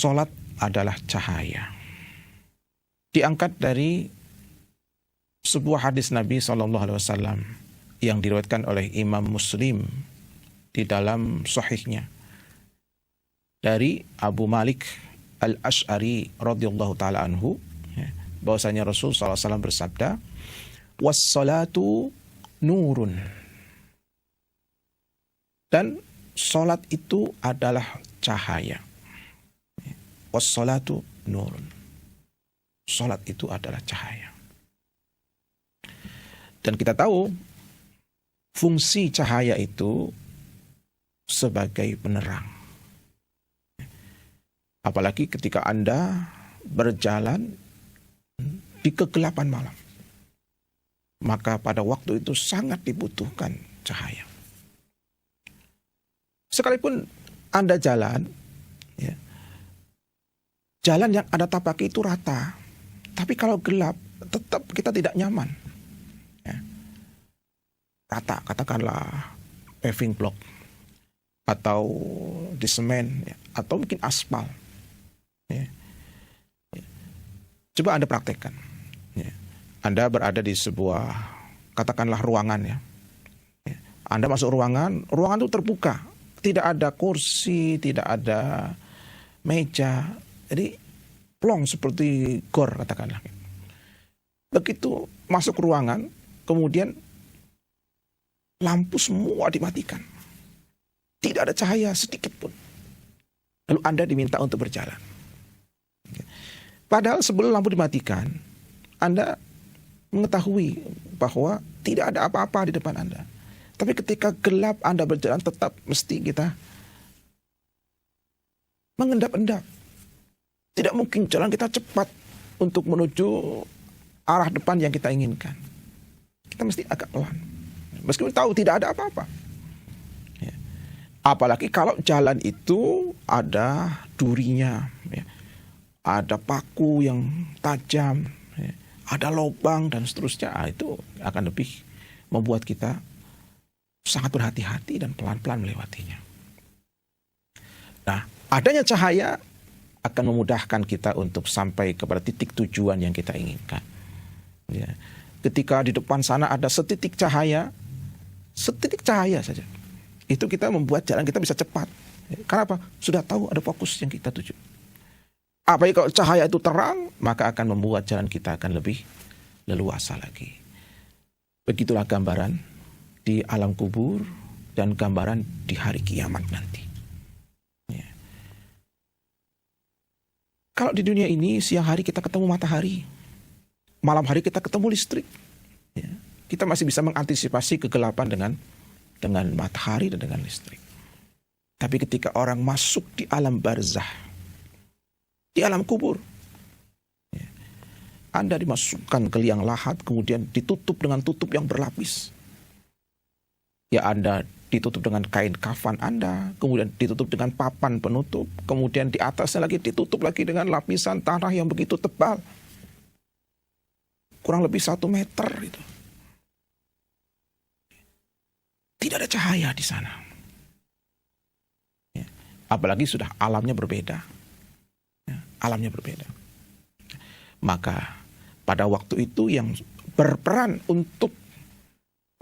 Salat adalah cahaya. Diangkat dari sebuah hadis Nabi SAW yang diriwayatkan oleh Imam Muslim di dalam sahihnya dari Abu Malik Al-Ash'ari radhiyallahu taala anhu, bahwasanya Rasul SAW bersabda, "Was-salatu nurun." Dan salat itu adalah cahaya. Was-salatu nurun. Salat itu adalah cahaya. Dan kita tahu fungsi cahaya itu sebagai penerang. Apalagi ketika Anda berjalan di kegelapan malam, maka pada waktu itu sangat dibutuhkan cahaya. Sekalipun Anda jalan, ya, jalan yang Anda tapaki itu rata, tapi kalau gelap tetap kita tidak nyaman. Ya. Rata, katakanlah paving block atau di semen, ya, atau mungkin aspal. Ya. Ya. Coba Anda praktekkan. Ya. Anda berada di sebuah, katakanlah ruangan, ya. Ya. Anda masuk ruangan itu terbuka, tidak ada kursi, tidak ada meja, jadi plong seperti gor, katakanlah. Begitu masuk ruangan, kemudian lampu semua dimatikan, tidak ada cahaya sedikit pun. Lalu Anda diminta untuk berjalan. Padahal sebelum lampu dimatikan, Anda mengetahui bahwa tidak ada apa-apa di depan Anda. Tapi ketika gelap Anda berjalan, tetap mesti kita mengendap-endap. Tidak mungkin jalan kita cepat untuk menuju arah depan yang kita inginkan. Kita mesti agak pelan. Meskipun tahu tidak ada apa-apa. Ya. Apalagi kalau jalan itu ada durinya, ya. Ada paku yang tajam, ya. Ada lubang dan seterusnya. Itu akan lebih membuat kita sangat berhati-hati dan pelan-pelan melewatinya. Nah, adanya cahaya akan memudahkan kita untuk sampai kepada titik tujuan yang kita inginkan. Ya. Ketika di depan sana ada setitik cahaya saja, itu kita membuat jalan kita bisa cepat. Ya. Karena apa? Sudah tahu ada fokus yang kita tuju. Apalagi kalau cahaya itu terang, maka akan membuat jalan kita akan lebih leluasa lagi. Begitulah gambaran di alam kubur dan gambaran di hari kiamat nanti. Ya. Kalau di dunia ini siang hari kita ketemu matahari, malam hari kita ketemu listrik. Ya. Kita masih bisa mengantisipasi kegelapan dengan matahari dan dengan listrik. Tapi ketika orang masuk di alam barzah, di alam kubur, ya, Anda dimasukkan ke liang lahat, kemudian ditutup dengan tutup yang berlapis. Ya, Anda ditutup dengan kain kafan Anda, kemudian ditutup dengan papan penutup, kemudian di atasnya lagi ditutup lagi dengan lapisan tanah yang begitu tebal. Kurang lebih 1 meter itu. Tidak ada cahaya di sana. Ya. Apalagi sudah alamnya berbeda. Ya, alamnya berbeda. Maka pada waktu itu yang berperan untuk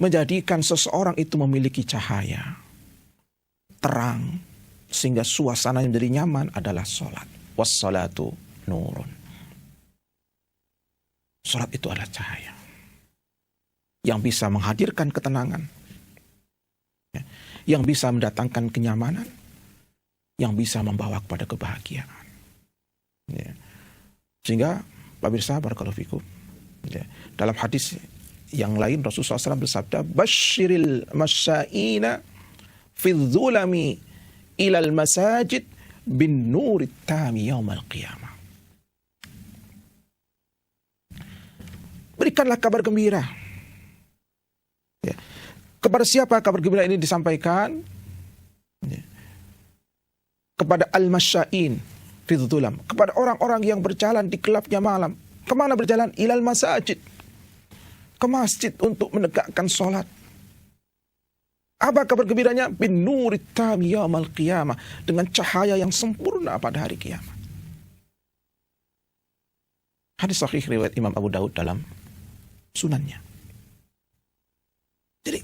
menjadikan seseorang itu memiliki cahaya, terang, sehingga suasana menjadi nyaman adalah salat. Was-salatu nurun. Salat itu adalah cahaya yang bisa menghadirkan ketenangan, ya, yang bisa mendatangkan kenyamanan, yang bisa membawa kepada kebahagiaan. Ya. Sehingga pemirsa barakallahu fikum, ya, dalam hadis yang lain Rasulullah SAW bersabda, "Basyiril masya'ina fi dzulami ilal masajid bin nurit tami yaumal qiyamah." Berikanlah kabar gembira. Ya. Kepada siapa kabar gembira ini disampaikan? Ya. Kepada al-masya'in fi dzulam, kepada orang-orang yang berjalan di gelapnya malam. Kemana berjalan? Ilal masajid, ke masjid untuk menegakkan sholat. Apa kabar gembiranya? Bin nurit tami yaumal qiyamah, dengan cahaya yang sempurna pada hari kiamat. Hadis sahih riwayat Imam Abu Daud dalam sunannya. Jadi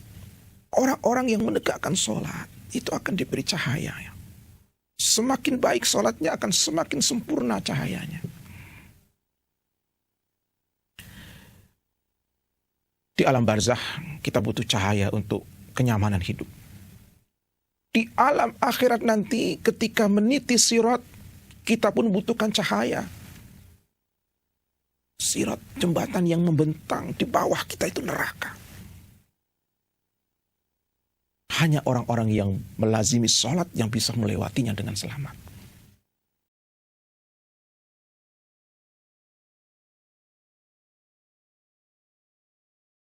orang-orang yang menegakkan sholat itu akan diberi cahaya. Semakin baik sholatnya akan semakin sempurna cahayanya. Di alam barzakh kita butuh cahaya untuk kenyamanan hidup. Di alam akhirat nanti ketika meniti sirat, kita pun butuhkan cahaya. Sirat, jembatan yang membentang, di bawah kita itu neraka. Hanya orang-orang yang melazimi sholat yang bisa melewatinya dengan selamat.